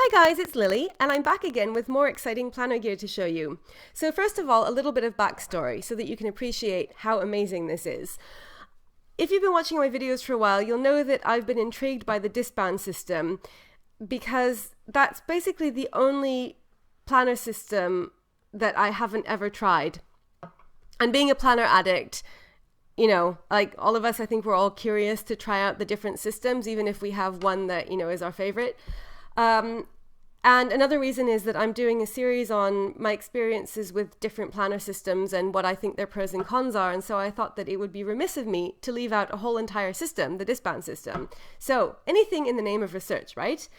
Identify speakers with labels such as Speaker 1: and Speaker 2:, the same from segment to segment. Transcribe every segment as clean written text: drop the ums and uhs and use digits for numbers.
Speaker 1: Hi guys, it's Lily, and I'm back again with more exciting planner gear to show you. So first of all, a little bit of backstory so that you can appreciate how amazing this is. If you've been watching my videos for a while, you'll know that I've been intrigued by the discbound system because that's basically the only planner system that I haven't ever tried. And being a planner addict, you know, like all of us, I think we're all curious to try out the different systems, even if we have one that, you know, is our favorite. And another reason is that I'm doing a series on my experiences with different planner systems and what I think their pros and cons are. And so I thought that it would be remiss of me to leave out a whole entire system, the discbound system. So anything in the name of research, right?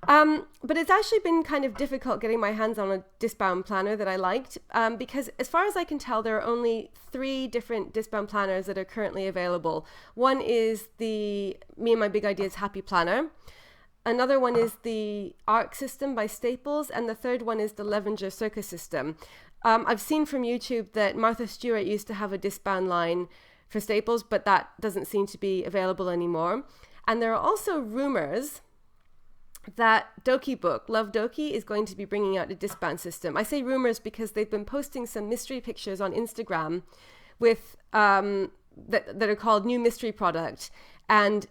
Speaker 1: But it's actually been kind of difficult getting my hands on a discbound planner that I liked, because as far as I can tell, there are only 3 different discbound planners that are currently available. One is the Me and My Big Ideas Happy Planner. Another one is the ARC system by Staples, and the third one is the Levenger Circa system. I've seen from YouTube that Martha Stewart used to have a discbound line for Staples, but that doesn't seem to be available anymore. And there are also rumors that Doki Book, Love Doki, is going to be bringing out a discbound system. I say rumors because they've been posting some mystery pictures on Instagram with that are called New Mystery Product, and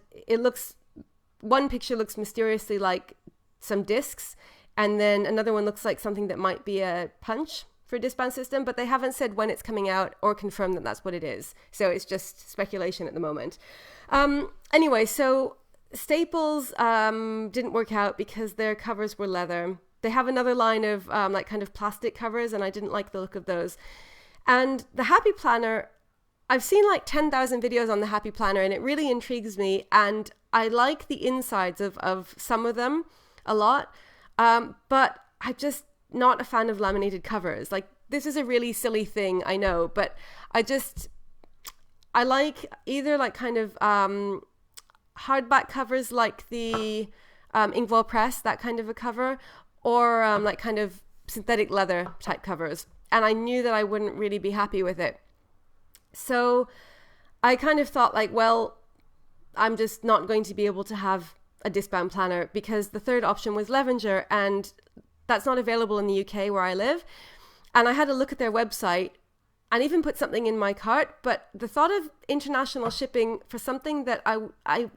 Speaker 1: one picture looks mysteriously like some discs, and then another one looks like something that might be a punch for a discbound system, but they haven't said when it's coming out or confirmed that that's what it is. So it's just speculation at the moment. Anyway, so Staples didn't work out because their covers were leather. They have another line of like kind of plastic covers, and I didn't like the look of those. And the Happy Planner, I've seen like 10,000 videos on the Happy Planner, and it really intrigues me, and I like the insides of some of them a lot, but I'm just not a fan of laminated covers. Like, this is a really silly thing, I know, but I like either like kind of hardback covers like the Inkwell Press, that kind of a cover, or like kind of synthetic leather type covers. And I knew that I wouldn't really be happy with it. So I kind of thought like, well, I'm just not going to be able to have a discbound planner because the third option was Levenger, and that's not available in the UK where I live. And I had a look at their website and even put something in my cart, but the thought of international shipping for something that I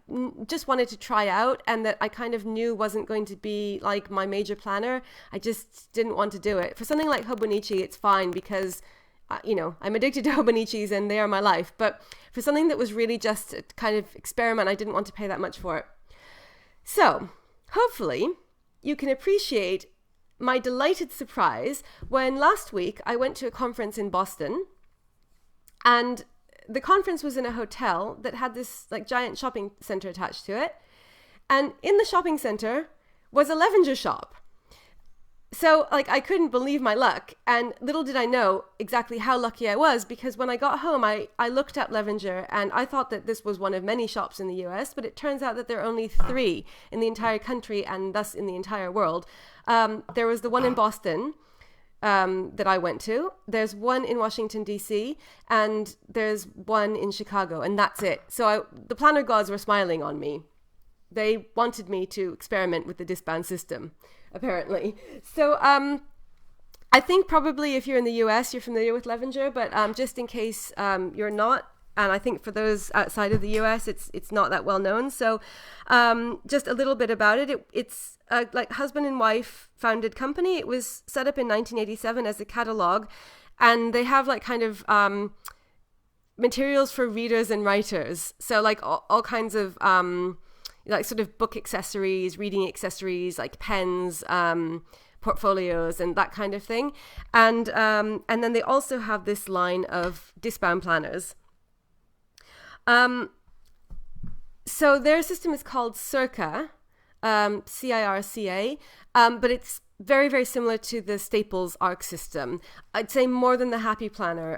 Speaker 1: just wanted to try out and that I kind of knew wasn't going to be like my major planner, I just didn't want to do it. For something like Hobonichi, it's fine because you know, I'm addicted to Hobonichis and they are my life. But for something that was really just a kind of experiment, I didn't want to pay that much for it. So hopefully you can appreciate my delighted surprise when last week I went to a conference in Boston, and the conference was in a hotel that had this like giant shopping center attached to it. And in the shopping center was a Levenger shop. So like I couldn't believe my luck, and little did I know exactly how lucky I was, because when I got home I looked up Levenger and I thought that this was one of many shops in the US, but it turns out that there are only 3 in the entire country and thus in the entire world. There was the one in Boston that I went to, there's one in Washington DC, and there's one in Chicago, and that's it. So the planner gods were smiling on me. They wanted me to experiment with the discbound system, apparently. So I think probably if you're in the US, you're familiar with Levenger, but just in case you're not, and I think for those outside of the US, it's not that well known. So just a little bit about it. It's a like husband and wife founded company. It was set up in 1987 as a catalog, and they have like kind of materials for readers and writers. So like all kinds of like sort of book accessories, reading accessories, like pens, portfolios, and that kind of thing. And then they also have this line of discbound planners. So their system is called Circa, CIRCA, but it's very, very similar to the Staples ARC system. I'd say more than the Happy Planner,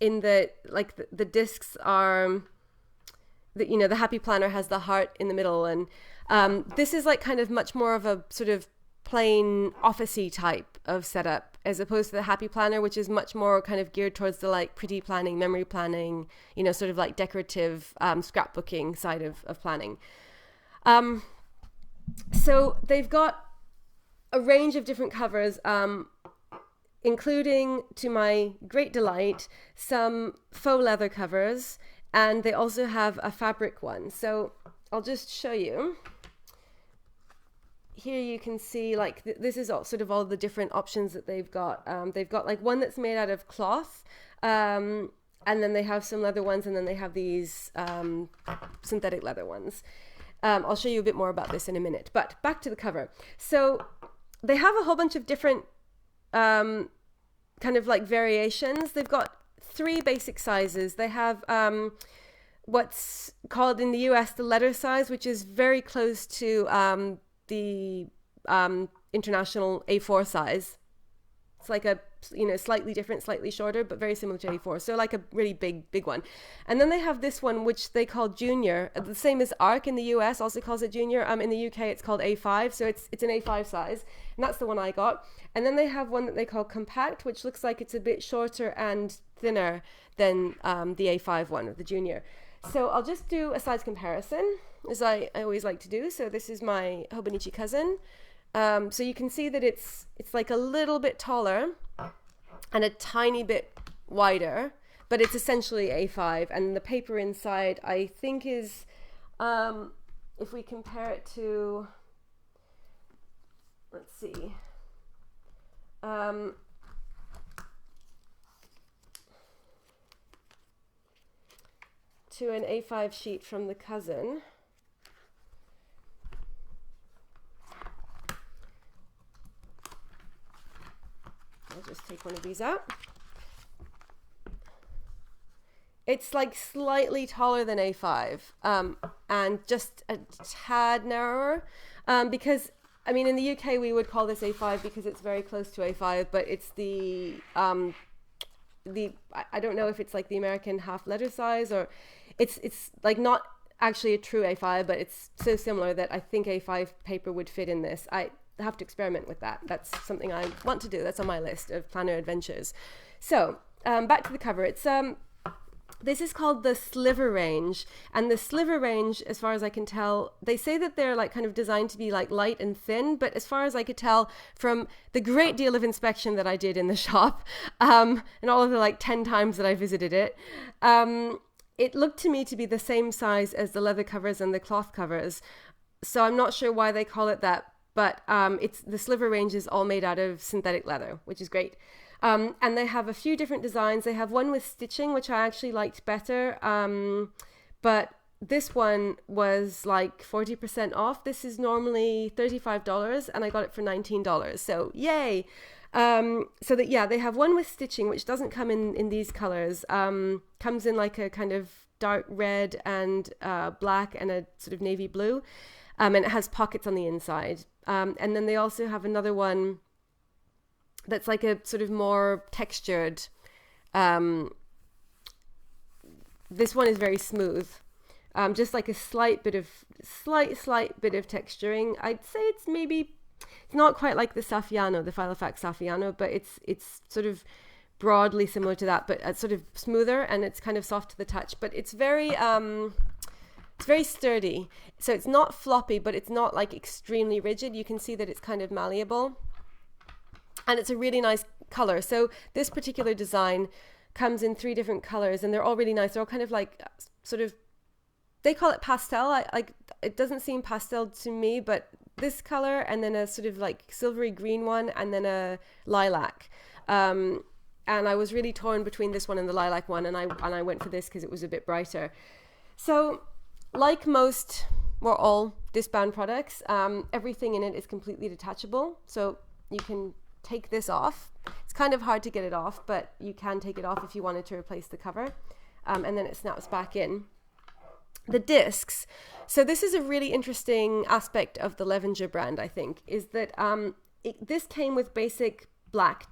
Speaker 1: in that like the discs are... You know, the Happy Planner has the heart in the middle, and this is like kind of much more of a sort of plain office-y type of setup, as opposed to the Happy Planner, which is much more kind of geared towards the like pretty planning, memory planning, you know, sort of like decorative scrapbooking side of planning. So they've got a range of different covers, including, to my great delight, some faux leather covers, and they also have a fabric one. So I'll just show you. Here you can see, like, this is all, sort of all the different options that they've got. They've got like one that's made out of cloth, and then they have some leather ones, and then they have these synthetic leather ones. I'll show you a bit more about this in a minute, but back to the cover. So they have a whole bunch of different kind of like variations. They've got 3 basic sizes. They have what's called in the US the letter size, which is very close to the international A4 size. It's like a, you know, slightly different, slightly shorter, but very similar to A4. So like a really big one. And then they have this one, which they call Junior. The same as ARC in the US also calls it Junior. In the UK, it's called A5. So it's an A5 size. And that's the one I got. And then they have one that they call Compact, which looks like it's a bit shorter and thinner than the A5 one, or the Junior. So I'll just do a size comparison, as I always like to do. So this is my Hobonichi cousin. So you can see that it's like a little bit taller and a tiny bit wider, but it's essentially A5. And the paper inside, I think, is, if we compare it to, let's see, to an A5 sheet from the cousin. I'll just take one of these out. It's like slightly taller than A5, and just a tad narrower, because, I mean, in the UK we would call this A5 because it's very close to A5, but it's the I don't know if it's like the American half letter size, or it's like not actually a true A5, but it's so similar that I think A5 paper would fit in this. I have to experiment with that. That's something I want to do. That's on my list of planner adventures. So back to the cover. It's this is called the Sliver range, and the Sliver range, as far as I can tell, they say that they're like kind of designed to be like light and thin, but as far as I could tell from the great deal of inspection that I did in the shop, and all of the like 10 times that I visited it, it looked to me to be the same size as the leather covers and the cloth covers. So I'm not sure why they call it that, but it's the Sliver range is all made out of synthetic leather, which is great. And they have a few different designs. They have one with stitching, which I actually liked better. But this one was like 40% off. This is normally $35 and I got it for $19. So yay. So that, yeah, they have one with stitching, which doesn't come in these colors. Comes in like a kind of dark red and black and a sort of navy blue. And it has pockets on the inside. And then they also have another one that's like a sort of more textured. This one is very smooth, just like a slight bit of texturing. I'd say it's not quite like the Saffiano, the Filofax Saffiano, but it's sort of broadly similar to that, but it's sort of smoother and it's kind of soft to the touch. But it's very sturdy. So it's not floppy, but it's not like extremely rigid. You can see that it's kind of malleable. And it's a really nice color. So this particular design comes in 3 different colors, and they're all really nice. They're all kind of like sort of, they call it pastel. It doesn't seem pastel to me, but this color, and then a sort of like silvery green one, and then a lilac. And I was really torn between this one and the lilac one, and I went for this because it was a bit brighter. So like most or all discbound products, everything in it is completely detachable. So you can take this off. It's kind of hard to get it off, but you can take it off if you wanted to replace the cover, and then it snaps back in. The discs. So this is a really interesting aspect of the Levenger brand, I think, is that this came with basic black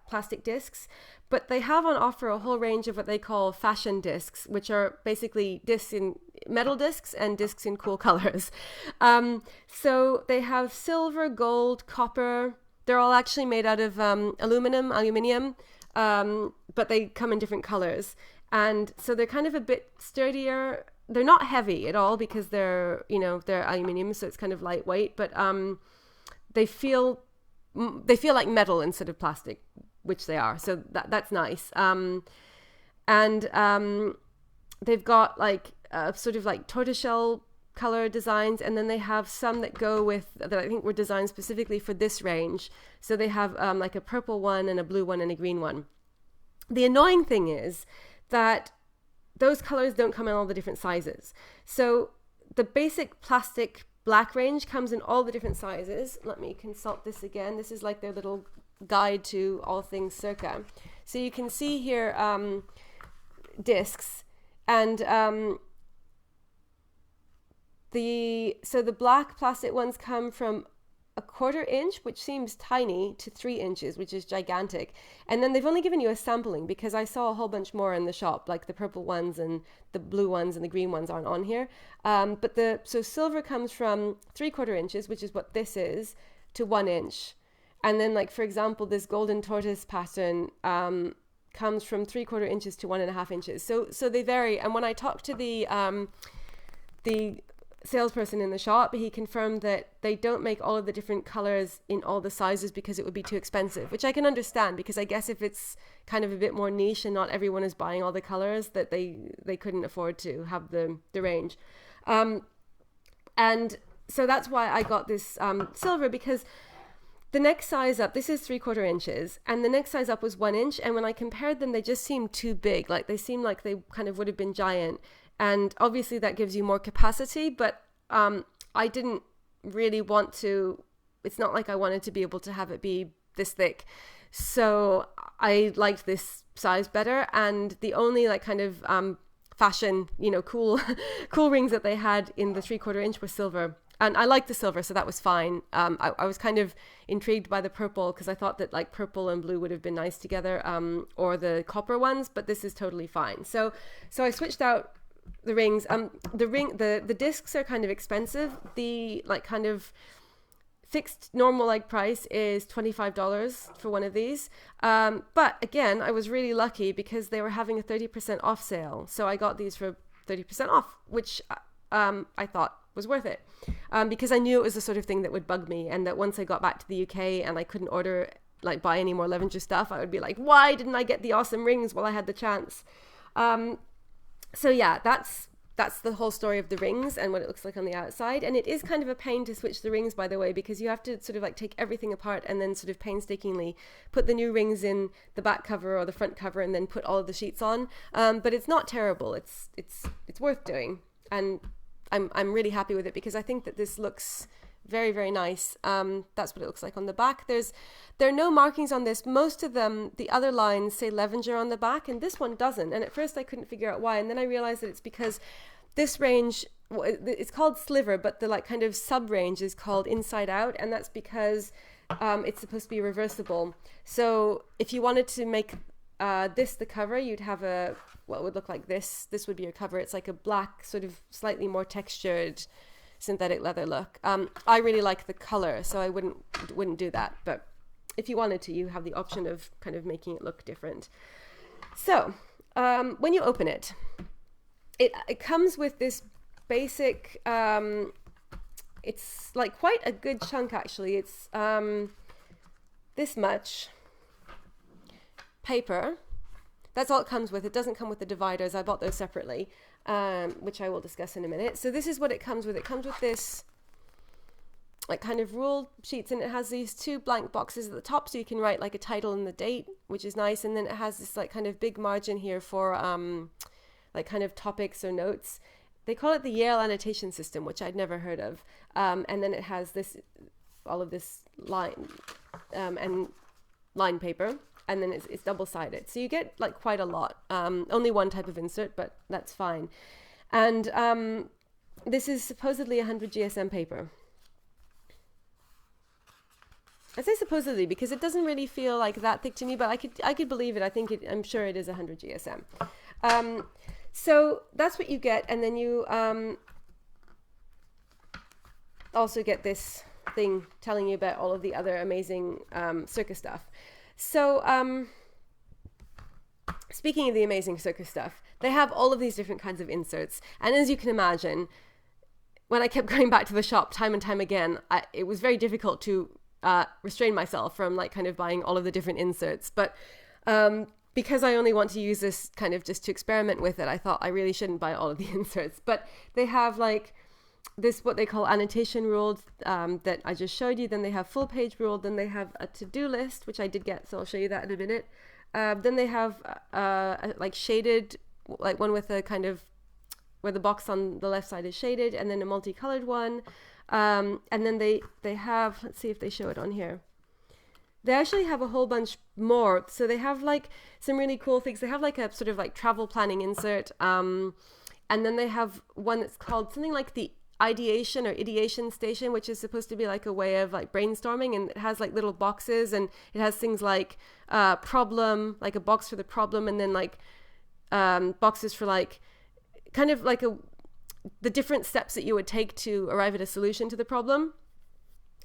Speaker 1: plastic discs, but they have on offer a whole range of what they call fashion discs, which are basically discs in metal discs and discs in cool colors. So they have silver, gold, copper. They're all actually made out of aluminium, but they come in different colors. And so they're kind of a bit sturdier. They're not heavy at all because they're aluminium, so it's kind of lightweight. But they feel like metal instead of plastic, which they are. So that's nice. They've got like sort of like tortoiseshell color designs, and then they have some that go with that I think were designed specifically for this range. So they have like a purple one and a blue one and a green one. The annoying thing is that those colors don't come in all the different sizes. So the basic plastic black range comes in all the different sizes. Let me consult this again. This is like their little guide to all things Circa. So you can see here discs, and the black plastic ones come from 1/4 inch, which seems tiny, to 3 inches, which is gigantic. And then they've only given you a sampling, because I saw a whole bunch more in the shop, like the purple ones and the blue ones and the green ones aren't on here. So silver comes from 3/4 inches, which is what this is, to 1 inch. And then, like, for example, this golden tortoise pattern comes from 3/4 inches to 1.5 inches. So they vary. And when I talked to the salesperson in the shop, he confirmed that they don't make all of the different colors in all the sizes because it would be too expensive, which I can understand, because I guess if it's kind of a bit more niche and not everyone is buying all the colors, that they couldn't afford to have the range. And so that's why I got this silver, because the next size up, this is 3/4 inches, and the next size up was 1 inch. And when I compared them, they just seemed too big. Like, they seemed like they kind of would have been giant. And obviously that gives you more capacity, but I didn't really want to, it's not like I wanted to be able to have it be this thick. So I liked this size better. And the only like kind of fashion, cool rings that they had in the 3/4 inch were silver. And I liked the silver, so that was fine. I was kind of intrigued by the purple, because I thought that like purple and blue would have been nice together, or the copper ones, but this is totally fine. So I switched out the rings. The discs are kind of expensive. The like kind of fixed normal like price is $25 for one of these. But again, I was really lucky because they were having a 30% off sale. So I got these for 30% off, which I thought was worth it, because I knew it was the sort of thing that would bug me, and that once I got back to the UK and I couldn't buy any more Levenger stuff, I would be like, why didn't I get the awesome rings while I had the chance? So yeah, that's the whole story of the rings and what it looks like on the outside. And it is kind of a pain to switch the rings, by the way, because you have to sort of like take everything apart and then sort of painstakingly put the new rings in the back cover or the front cover, and then put all of the sheets on. But it's not terrible. It's worth doing, and I'm really happy with it, because I think that this looks very, very nice. That's what it looks like on the back. There are no markings on this. Most of them, the other lines, say Levenger on the back, and this one doesn't. And at first I couldn't figure out why, and then I realized that it's because this range, it's called Sliver, but the like kind of sub range is called Inside Out, and that's because it's supposed to be reversible. So if you wanted to make this the cover, you'd have what would look like this. This would be your cover. It's like a black, sort of slightly more textured synthetic leather look. I really like the color, so I wouldn't do that. But if you wanted to, you have the option of kind of making it look different. So when you open it, it comes with this basic, it's like quite a good chunk actually. It's this much paper. That's all it comes with. It doesn't come with the dividers. I bought those separately, which I will discuss in a minute. So this is what it comes with. It comes with this like kind of ruled sheets, and it has these 2 blank boxes at the top, so you can write like a title and the date, which is nice. And then it has this like kind of big margin here for like kind of topics or notes. They call it the Yale annotation system, which I'd never heard of. And then it has all of this line and line paper. And then it's double-sided. So you get like quite a lot. Only one type of insert, but that's fine. And this is supposedly 100 GSM paper. I say supposedly because it doesn't really feel like that thick to me, but I could believe it. I'm sure it is 100 GSM. So that's what you get. And then you also get this thing telling you about all of the other amazing Circa stuff. So speaking of the amazing Circa stuff, they have all of these different kinds of inserts. And as you can imagine, when I kept going back to the shop time and time again, it was very difficult to restrain myself from like kind of buying all of the different inserts. But because I only want to use this kind of just to experiment with it, I thought I really shouldn't buy all of the inserts. But they have like this, what they call annotation ruled, that I just showed you. Then they have full page ruled. Then they have a to-do list, which I did get, so I'll show you that in a minute. Then they have like shaded, like one with a kind of where the box on the left side is shaded, and then a multicolored one. And then they have, let's see if they show it on here. They actually have a whole bunch more. So they have like some really cool things. They have like a sort of like travel planning insert. And then they have one that's called something like the ideation or ideation station, which is supposed to be like a way of like brainstorming. And it has like little boxes, and it has things like problem, like a box for the problem, and then like boxes for like kind of like the different steps that you would take to arrive at a solution to the problem,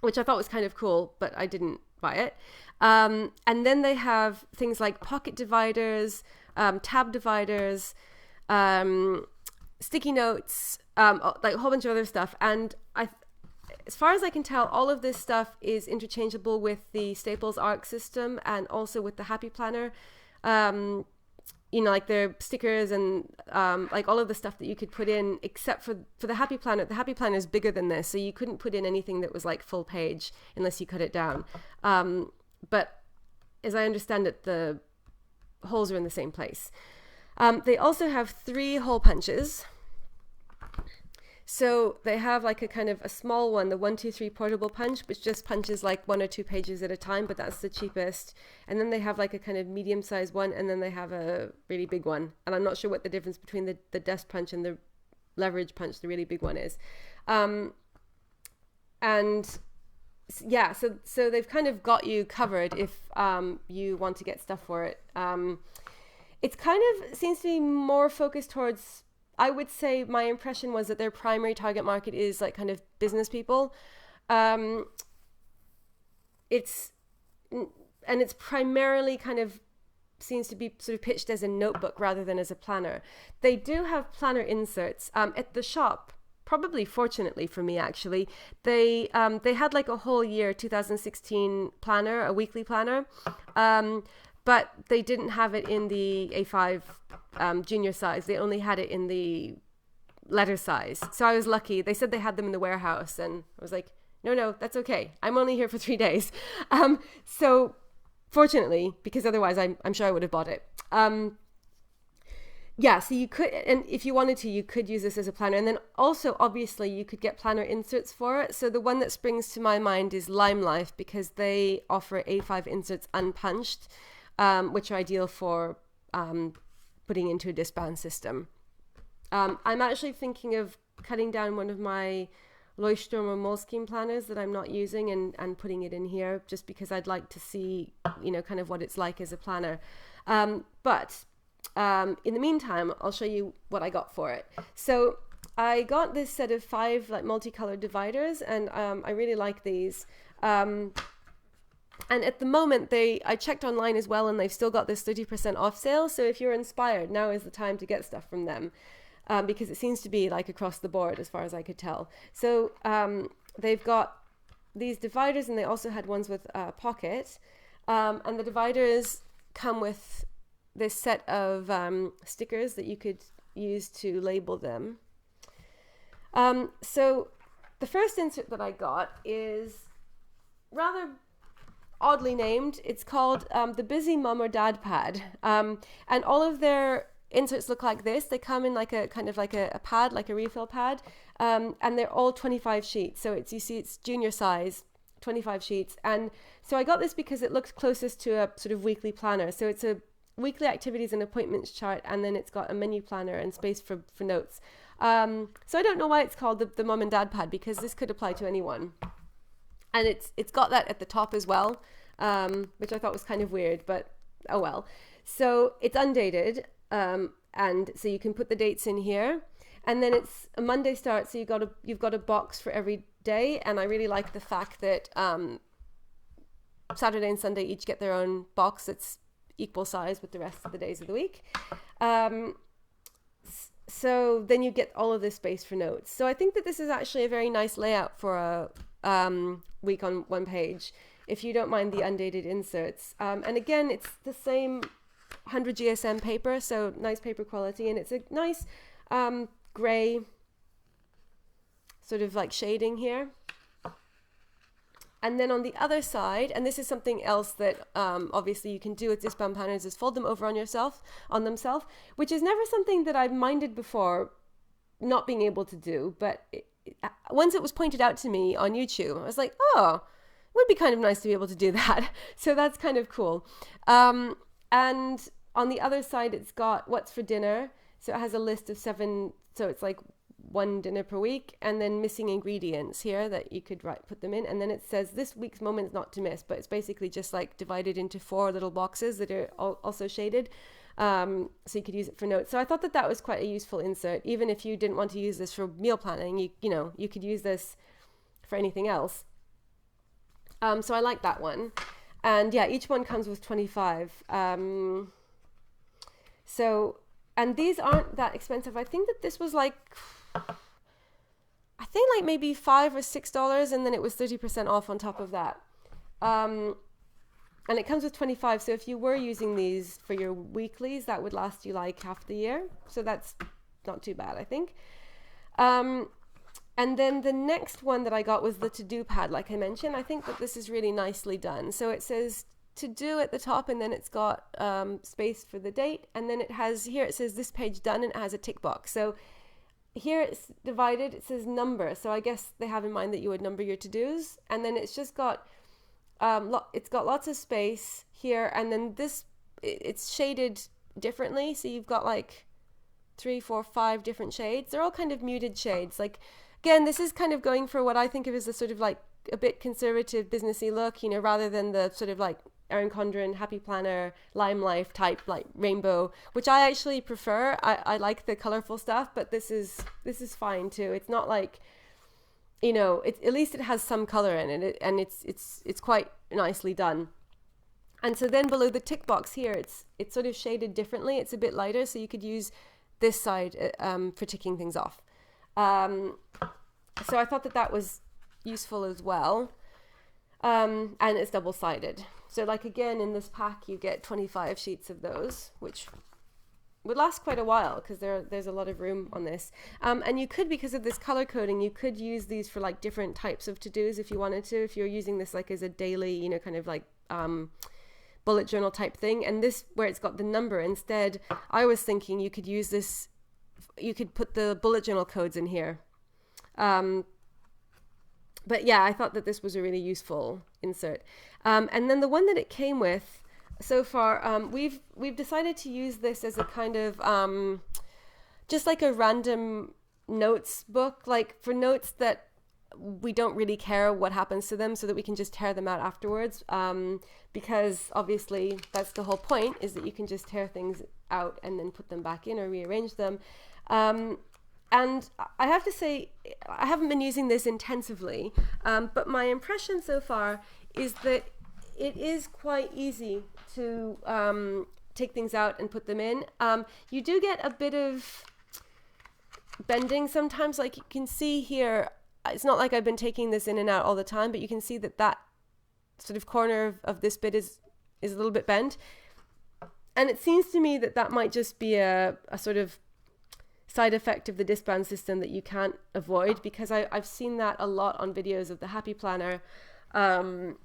Speaker 1: which I thought was kind of cool, but I didn't buy it. And then they have things like pocket dividers, tab dividers, sticky notes, like a whole bunch of other stuff. And as far as I can tell, all of this stuff is interchangeable with the Staples ARC system and also with the Happy Planner. You know, like their stickers and like all of the stuff that you could put in, except for the Happy Planner. The Happy Planner is bigger than this, so you couldn't put in anything that was like full page unless you cut it down. But as I understand it, the holes are in the same place. They also have 3 hole punches. So they have like a kind of a small one, the 1, 2, 3 portable punch, which just punches like 1 or 2 pages at a time, but that's the cheapest. And then they have like a kind of medium-sized one, and then they have a really big one. And I'm not sure what the difference between the desk punch and the leverage punch, the really big one, is. And yeah, so they've kind of got you covered if you want to get stuff for it. It's kind of seems to be more focused towards, I would say my impression was that their primary target market is like kind of business people. It's primarily kind of seems to be sort of pitched as a notebook rather than as a planner. They do have planner inserts at the shop. Probably fortunately for me, actually, they had like a whole year 2016 planner, a weekly planner, but they didn't have it in the A5 junior size. They only had it in the letter size. So I was lucky. They said they had them in the warehouse, and I was like, no, that's okay. I'm only here for 3 days. So fortunately, because otherwise I'm sure I would have bought it. Yeah, so you could, and if you wanted to, you could use this as a planner. And then also, obviously, you could get planner inserts for it. So the one that springs to my mind is Lime Life, because they offer A5 inserts unpunched, which are ideal for putting into a discbound system. I'm actually thinking of cutting down one of my Leuchtturm or Moleskine planners that I'm not using and putting it in here, just because I'd like to see, you know, kind of what it's like as a planner. But in the meantime, I'll show you what I got for it. So I got this set of 5 like multicolored dividers, and I really like these. And at the moment, I checked online as well, and they've still got this 30% off sale. So if you're inspired, now is the time to get stuff from them, because it seems to be like across the board as far as I could tell. So they've got these dividers, and they also had ones with pocket. And the dividers come with this set of stickers that you could use to label them. So the first insert that I got is rather oddly named. It's called the Busy Mum or Dad Pad. And all of their inserts look like this. They come in like a kind of like a pad, like a refill pad. And they're all 25 sheets. So you see it's junior size, 25 sheets. And so I got this because it looks closest to a sort of weekly planner. So it's a weekly activities and appointments chart, and then it's got a menu planner and space for notes. So I don't know why it's called the Mum and Dad Pad, because this could apply to anyone. And it's got that at the top as well, which I thought was kind of weird, but oh well. So it's undated, and so you can put the dates in here. And then it's a Monday start, so you've got a box for every day. And I really like the fact that Saturday and Sunday each get their own box that's equal size with the rest of the days of the week. So then you get all of this space for notes. So I think that this is actually a very nice layout for week on one page, if you don't mind the undated inserts. And again, it's the same 100 GSM paper, so nice paper quality, and it's a nice gray sort of like shading here. And then on the other side, and this is something else that obviously you can do with discbound planners, is fold them over on themselves, which is never something that I've minded before not being able to do. But once it was pointed out to me on YouTube, I was like, oh, it would be kind of nice to be able to do that. So that's kind of cool. And on the other side, it's got what's for dinner. So it has a list of 7, so it's like 1 dinner per week, and then missing ingredients here that you could put them in, and then it says this week's moments not to miss, but it's basically just like divided into 4 little boxes that are also shaded, so you could use it for notes. So I thought that that was quite a useful insert, even if you didn't want to use this for meal planning. You could use this for anything else. So I like that one, and yeah, each one comes with 25. So, and these aren't that expensive. I think that this was like, I think like maybe $5 or $6, and then it was 30% off on top of that. And it comes with 25. So if you were using these for your weeklies, that would last you like half the year. So that's not too bad, I think. And then the next one that I got was the to-do pad, like I mentioned. I think that this is really nicely done. So it says to do at the top, and then it's got space for the date, and then it has here, it says this page done, and it has a tick box. So here it's divided, it says number, so I guess they have in mind that you would number your to-dos, and then it's just got it's got lots of space here, and then this, it's shaded differently, so you've got like 3, 4, 5 different shades. They're all kind of muted shades. Like, again, this is kind of going for what I think of as a sort of like a bit conservative businessy look, rather than the sort of like Erin Condren, Happy Planner, Lime Life type, like rainbow, which I actually prefer. I like the colorful stuff, but this is fine too. It's not like, at least it has some color in it, and it's quite nicely done. And so then below the tick box here, it's sort of shaded differently. It's a bit lighter, so you could use this side for ticking things off. So I thought that was useful as well. And it's double-sided. So like, again, in this pack, you get 25 sheets of those, which would last quite a while because there's a lot of room on this. And you could, because of this color coding, you could use these for like different types of to-dos if you wanted to, if you're using this like as a daily, kind of like bullet journal type thing. And this, where it's got the number instead, I was thinking you could use this, you could put the bullet journal codes in here. But yeah, I thought that this was a really useful insert. And then the one that it came with so far, we've decided to use this as a kind of just like a random notes book, like for notes that we don't really care what happens to them, so that we can just tear them out afterwards. Because obviously that's the whole point, is that you can just tear things out and then put them back in or rearrange them. And I have to say, I haven't been using this intensively, but my impression so far is that it is quite easy to take things out and put them in. You do get a bit of bending sometimes, like you can see here. It's not like I've been taking this in and out all the time, but you can see that sort of corner of this bit is a little bit bent. And it seems to me that might just be a sort of side effect of the discbound system that you can't avoid, because I've seen that a lot on videos of the Happy Planner and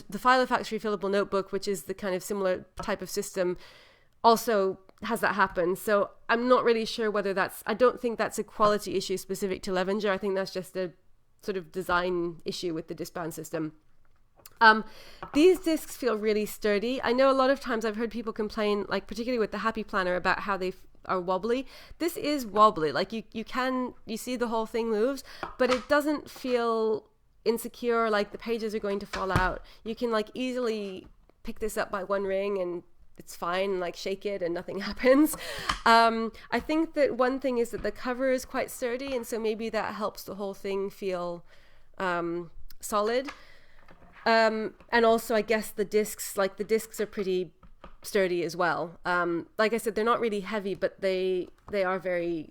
Speaker 1: the Filofax refillable notebook, which is the kind of similar type of system, also has that happen. So I'm not really sure whether I don't think that's a quality issue specific to Levenger. I think that's just a sort of design issue with the discbound system. These discs feel really sturdy. I know a lot of times I've heard people complain, like particularly with the Happy Planner, about how they are wobbly. This is wobbly. Like you see the whole thing moves, but it doesn't feel insecure, like the pages are going to fall out. You can like easily pick this up by one ring and it's fine, like shake it and nothing happens. I think that one thing is that the cover is quite sturdy, and so maybe that helps the whole thing feel solid. And also I guess the discs are pretty sturdy as well. Like I said, they're not really heavy, but they are very,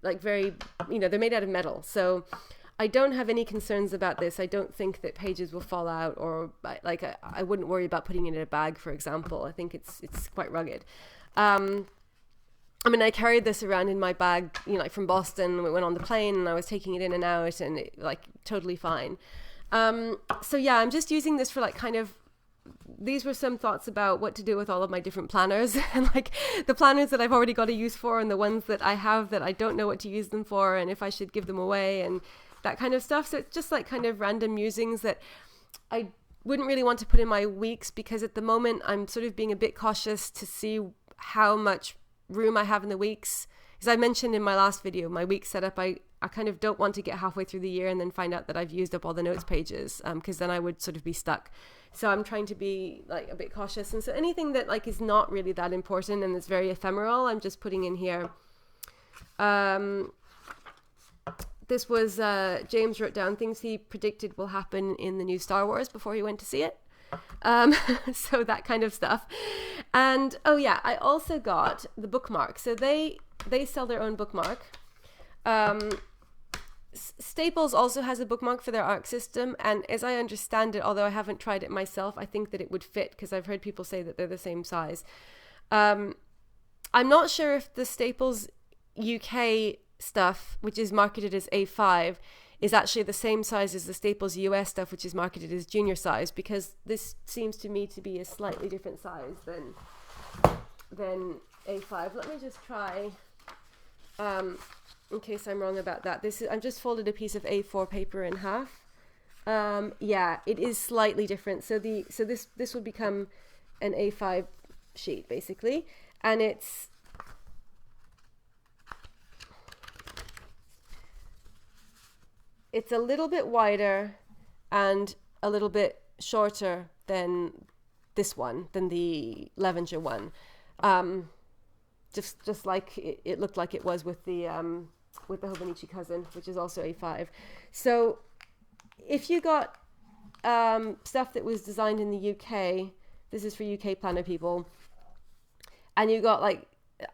Speaker 1: they're made out of metal. So I don't have any concerns about this. I don't think that pages will fall out, or like I wouldn't worry about putting it in a bag, for example. I think it's quite rugged. I mean, I carried this around in my bag, you know, like from Boston. We went on the plane and I was taking it in and out, and it, like, totally fine. So yeah, I'm just using this for like kind of, these were some thoughts about what to do with all of my different planners, and like the planners that I've already got a use for, and the ones that I have that I don't know what to use them for, and if I should give them away, and that kind of stuff. So it's just like kind of random musings that I wouldn't really want to put in my weeks, because at the moment I'm sort of being a bit cautious to see how much room I have in the weeks. As I mentioned in my last video, my week setup, I kind of don't want to get halfway through the year and then find out that I've used up all the notes pages, because then I would sort of be stuck. So I'm trying to be like a bit cautious. And so anything that like is not really that important and is very ephemeral, I'm just putting in here. This was James wrote down things he predicted will happen in the new Star Wars before he went to see it. So that kind of stuff. And oh yeah, I also got the Bookmark. So they sell their own Bookmark. Staples also has a Bookmark for their Arc system, and as I understand it, although I haven't tried it myself, I think that it would fit, because I've heard people say that they're the same size. I'm not sure if the Staples UK stuff, which is marketed as A5, is actually the same size as the Staples US stuff, which is marketed as junior size, because this seems to me to be a slightly different size than A5. Let me just try, in case I'm wrong about that. I've just folded a piece of A4 paper in half. Yeah, it is slightly different. So this would become an A5 sheet basically, and it's a little bit wider and a little bit shorter than this one, than the Levenger one. Just like it looked like it was with the Hobonichi Cousin, which is also A5. So if you got stuff that was designed in the UK, this is for UK planner people, and you got like,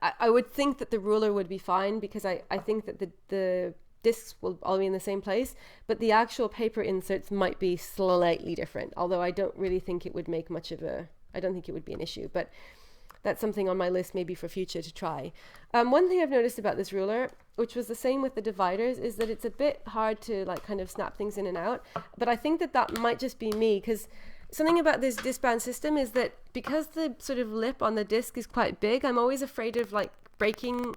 Speaker 1: I would think that the ruler would be fine, because I think that the discs will all be in the same place, but the actual paper inserts might be slightly different, although I don't really think it would make much of I don't think it would be an issue, but that's something on my list maybe for future to try. One thing I've noticed about this ruler, which was the same with the dividers, is that it's a bit hard to like kind of snap things in and out, but I think that might just be me, because something about this discbound system is that because the sort of lip on the disc is quite big, I'm always afraid of like breaking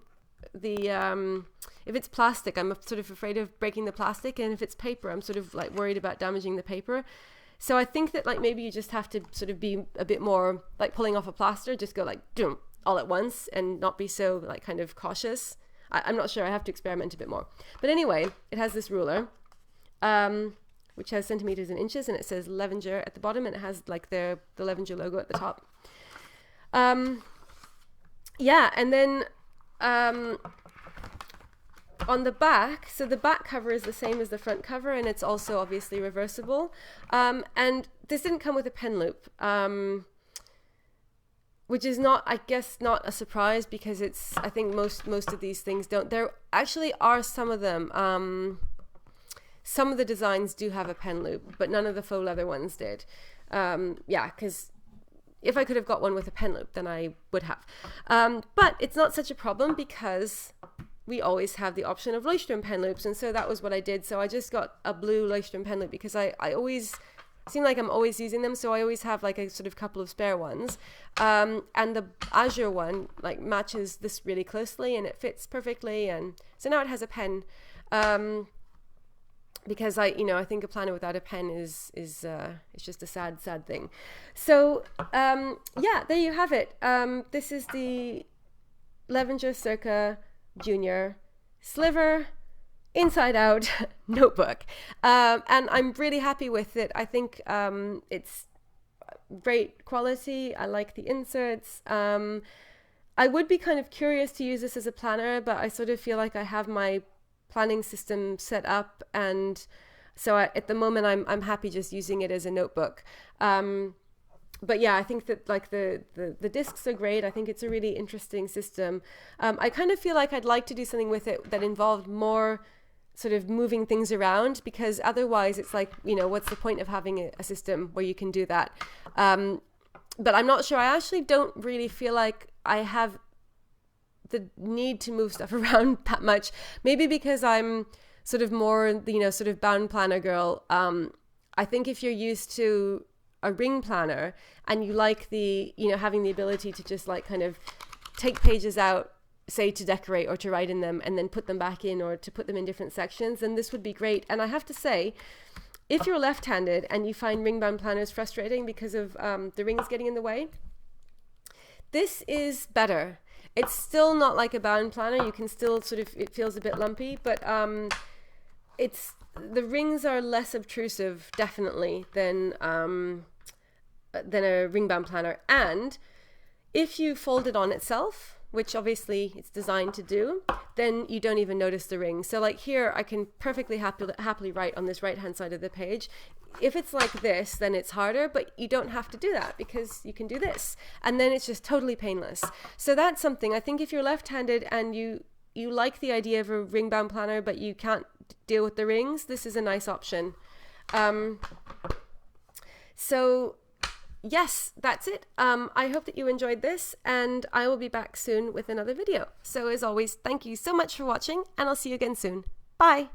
Speaker 1: the if it's plastic, I'm sort of afraid of breaking the plastic, and if it's paper, I'm sort of like worried about damaging the paper. So I think that like maybe you just have to sort of be a bit more like pulling off a plaster, just go like doom all at once and not be so like kind of cautious. I'm not sure, I have to experiment a bit more. But anyway, it has this ruler, which has centimeters and inches, and it says Levenger at the bottom, and it has like the Levenger logo at the top. Yeah, and then on the back, so the back cover is the same as the front cover, and it's also obviously reversible. And this didn't come with a pen loop, which is not, I guess, not a surprise, because it's, I think most of these things don't. There actually are some of them. Some of the designs do have a pen loop, but none of the faux leather ones did. Yeah, because if I could have got one with a pen loop, then I would have. But it's not such a problem, because we always have the option of Leuchtturm pen loops, and so that was what I did. So I just got a blue Leuchtturm pen loop, because I always seem like I'm always using them, so I always have like a sort of couple of spare ones. And the Azure one like matches this really closely, and it fits perfectly, and so now it has a pen. Because I think a planner without a pen is it's just a sad thing. So yeah, there you have it. This is the Levenger Circa Junior Sliver inside out notebook, and I'm really happy with it. I think it's great quality. I like the inserts. I would be kind of curious to use this as a planner, but I sort of feel like I have my planning system set up, and so at the moment I'm happy just using it as a notebook. But yeah, I think that like the discs are great. I think it's a really interesting system. I kind of feel like I'd like to do something with it that involved more sort of moving things around, because otherwise it's like, you know, what's the point of having a system where you can do that? But I'm not sure. I actually don't really feel like I have the need to move stuff around that much. Maybe because I'm sort of more, you know, sort of bound planner girl. I think if you're used to a ring planner and you like the, you know, having the ability to just like kind of take pages out, say to decorate or to write in them, and then put them back in or to put them in different sections, then this would be great. And I have to say, if you're left-handed and you find ring bound planners frustrating because of the rings getting in the way, this is better. It's still not like a bound planner. You can still sort of, it feels a bit lumpy, but the rings are less obtrusive, definitely, than a ring bound planner. And if you fold it on itself, which obviously it's designed to do, then you don't even notice the ring. So like here, I can perfectly happily write on this right-hand side of the page. If it's like this, then it's harder, but you don't have to do that because you can do this. And then it's just totally painless. So that's something. I think if you're left-handed and you like the idea of a ring-bound planner, but you can't deal with the rings, this is a nice option. So yes, that's it. I hope that you enjoyed this, and I will be back soon with another video. So as always, thank you so much for watching, and I'll see you again soon. Bye.